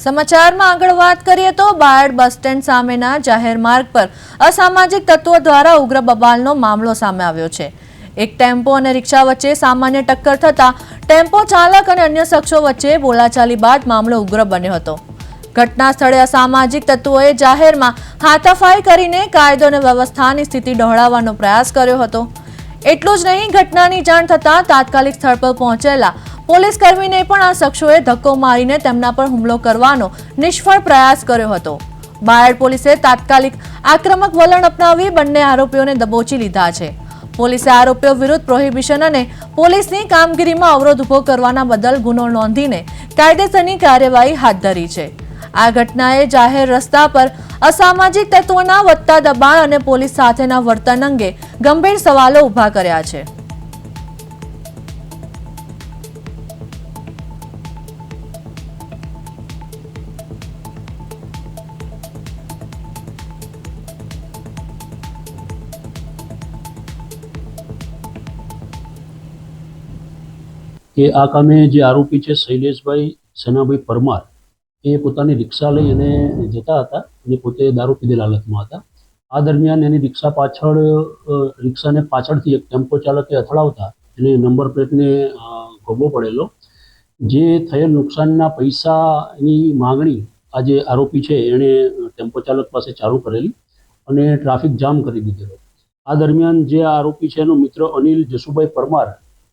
સમાચારમાં આગળ વાત કરીએ તો બાયડ બસ સ્ટેન્ડ સામેના જાહેર માર્ગ પર અસામાજિક તત્વો દ્વારા ઉગ્ર બબાલનો મામલો સામે આવ્યો છે। એક ટેમ્પો અને રિક્ષા વચ્ચે સામાન્ય ટક્કર થતા ટેમ્પો ચાલક અને અન્ય શખ્સો વચ્ચે બોલાચાલી બાદ મામલો ઉગ્ર બન્યો હતો। ઘટના સ્થળે અસામાજિક તત્વોએ જાહેરમાં હાથાપાઈ કરીને કાયદો અને વ્યવસ્થાની સ્થિતિ ડહોળવાનો પ્રયાસ કર્યો હતો। એટલું જ નહીં, ઘટનાની જાણ થતાં તાત્કાલિક સ્થળ પર પહોંચેલા પોલીસ કર્મીને પણ આ શખ્સોએ ધક્કો મારીને તેમના પર હુમલો કરવાનો નિષ્ફળ પ્રયાસ કર્યો હતો। બાયડ પોલીસે તાત્કાલિક આક્રમક વલણ અપનાવી બંને આરોપીઓને દબોચી લીધા છે। પોલીસે આરોપીઓ વિરુદ્ધ પ્રોહિબિશન અને પોલીસની કામગીરીમાં અવરોધ ઉભો કરવાના બદલ ગુનો નોંધીને કાયદેસરની કાર્યવાહી હાથ ધરી છે। આ ઘટનાએ જાહેર રસ્તા પર અસામાજિક તત્વોના વધતા દબાણ અને પોલીસ સાથેના વર્તન અંગે ગંભીર સવાલો ઊભા કર્યા છે। કે આ કામે જે આરોપી છે શૈલેષભાઈ સનાભાઈ પરમાર એ પોતાની રિક્ષા લઈ અને જતા હતા અને પોતે દારૂ પીધેલ હાલતમાં હતા। આ દરમિયાન એની રિક્ષાને પાછળથી એક ટેમ્પો ચાલકે અથડાવતા એને નંબર પ્લેટને ભોગવો પડેલો। જે થયેલ નુકસાનના પૈસાની માગણી આ જે આરોપી છે એણે ટેમ્પો ચાલક પાસે ચાલુ કરેલી અને ટ્રાફિક જામ કરી દીધેલો। આ દરમિયાન જે આરોપી છે એનો મિત્ર અનિલ જસુભાઈ પરમાર